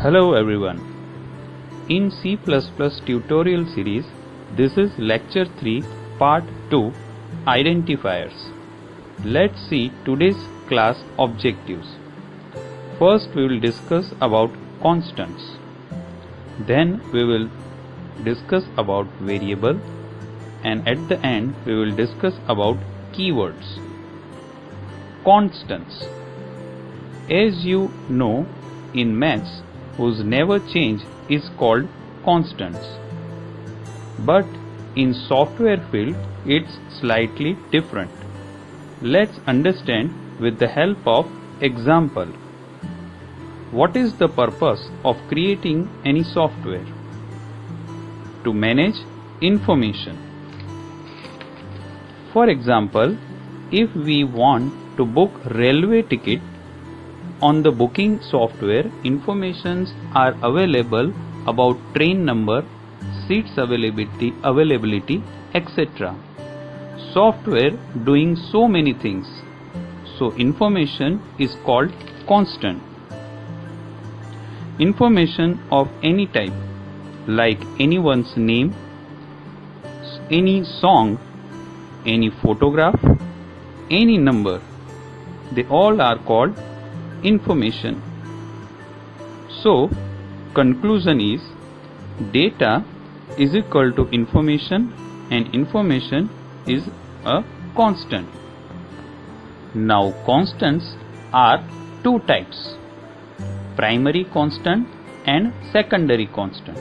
Hello everyone. In C++ tutorial series, this is lecture 3 part 2 identifiers. Let's see today's class objectives. First we will discuss about constants. Then we will discuss about variable, and at the end we will discuss about keywords. Constants. As you know, in maths, whose never change is called constants. But in software field it's slightly different. Let's understand with the help of example. What is the purpose of creating any software? To manage information. For example, if we want to book railway ticket, on the booking software, informations are available about train number, seats availability, etc. Software doing so many things. So information is called constant. Information of any type, like anyone's name, any song, any photograph, any number, they all are called information. So conclusion is data is equal to information, and information is a constant. Now constants are two types: primary constant and secondary constant.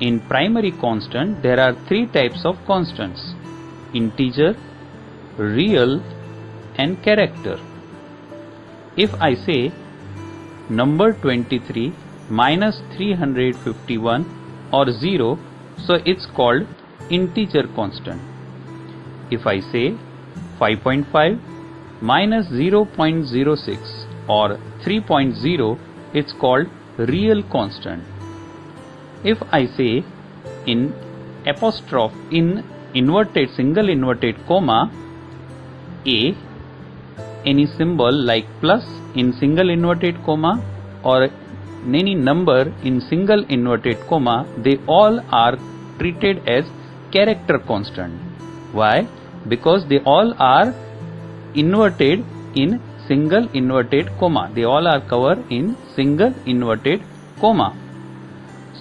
In primary constant there are three types of constants: integer, real and character. If I say number 23 minus 351 or 0, so it's called integer constant. If I say 5.5 minus 0.06 or 3.0, it's called real constant. If I say in apostrophe in inverted single inverted comma a, any symbol like plus in single inverted comma or any number in single inverted comma, they all are treated as character constant. Why? Because they all are inverted in single inverted comma. They all are covered in single inverted comma.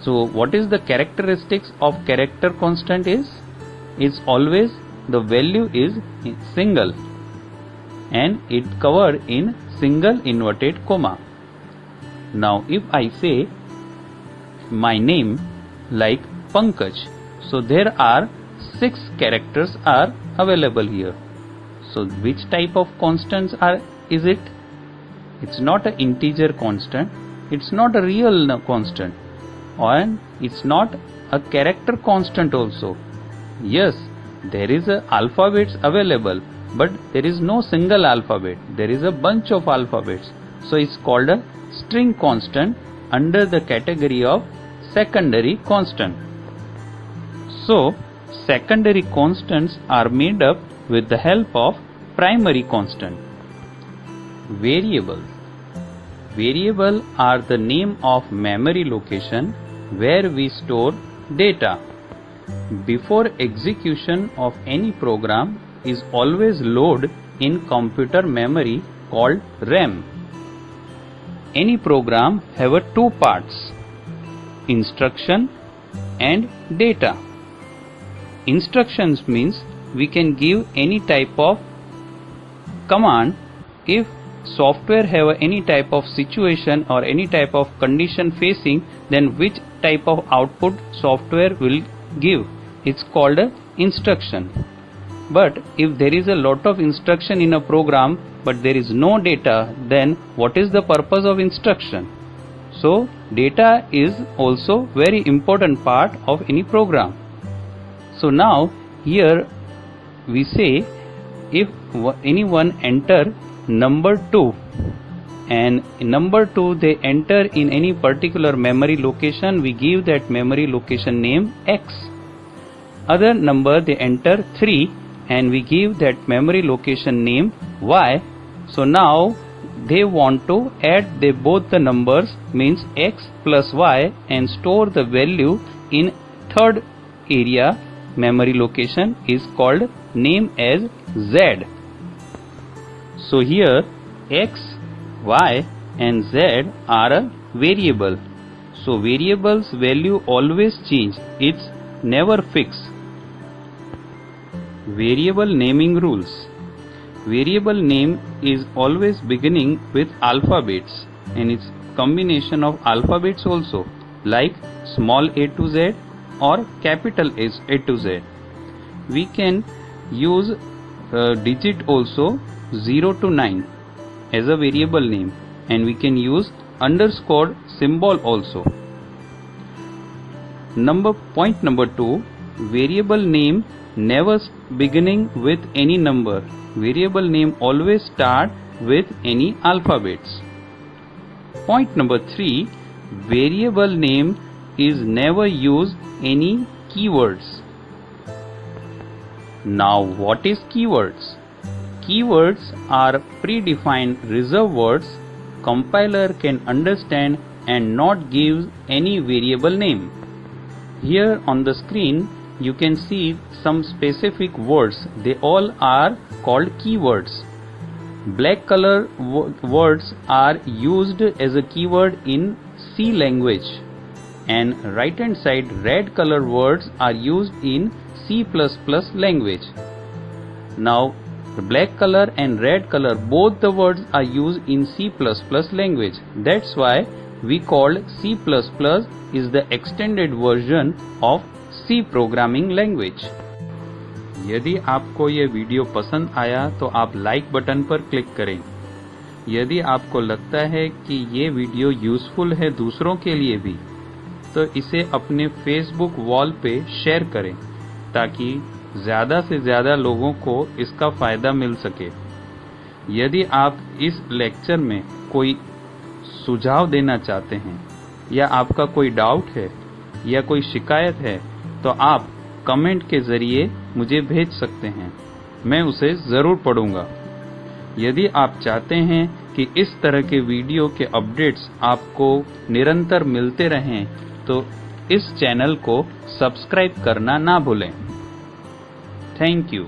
So what is the characteristics of character constant is always the value is single and it covered in single inverted comma. Now if I say my name like Pankaj, so there are 6 characters are available here. So which type of constants is it? It's not an integer constant, it's not a real constant, and it's not a character constant also. Yes, there is a alphabets available, but there is no single alphabet, there is a bunch of alphabets. So it's called a string constant under the category of secondary constant. So secondary constants are made up with the help of primary constant. Variable. Variable are the name of memory location where we store data. Before execution of any program is always loaded in computer memory called RAM. Any program have two parts: instruction and data. Instructions means we can give any type of command. If software have any type of situation or any type of condition facing, then which type of output software will give, it's called a instruction. But if there is a lot of instruction in a program but there is no data, then what is the purpose of instruction? So data is also very important part of any program. So now here we say if anyone enter number 2 and in number 2 they enter in any particular memory location, we give that memory location name X. Other number they enter 3 and we give that memory location name Y. So now they want to add both the numbers, means x plus y, and store the value in third area memory location is called name as z. So here x, y and z are a variable. So variable's value always change, it's never fixed. Variable naming rules. Variable name is always beginning with alphabets, and it's combination of alphabets also, like small a to z or capital A to Z. We can use digit also 0 to 9 as a variable name, and we can use underscore symbol also. Point number 2, variable name never beginning with any number. Variable name always start with any alphabets. Point number 3, variable name is never use any keywords. Now what is keywords? Keywords are predefined reserved words compiler can understand and not give any variable name. Here on the screen you can see some specific words. They all are called keywords. Black color words are used as a keyword in C language, and right hand side red color words are used in C++ language. Now the black color and red color, both the words are used in C++ language. That's why we called C++ is the extended version of C programming language. यदि आपको ये video पसंद आया तो आप like button पर click करें। यदि आपको लगता है कि ये वीडियो यूजफुल है दूसरों के लिए भी, तो इसे अपने फेसबुक वॉल पे शेयर करें ताकि ज़्यादा से ज़्यादा लोगों को इसका फ़ायदा मिल सके। यदि आप इस लेक्चर में कोई सुझाव देना चाहते हैं या आपका कोई डाउट है या कोई शिकायत है तो आप कमेंट के ज़रिए मुझे भेज सकते हैं, मैं उसे ज़रूर पढ़ूंगा। यदि आप चाहते हैं कि इस तरह के वीडियो के अपडेट्स आपको निरंतर मिलते रहें तो इस चैनल को सब्सक्राइब करना ना भूलें। Thank you.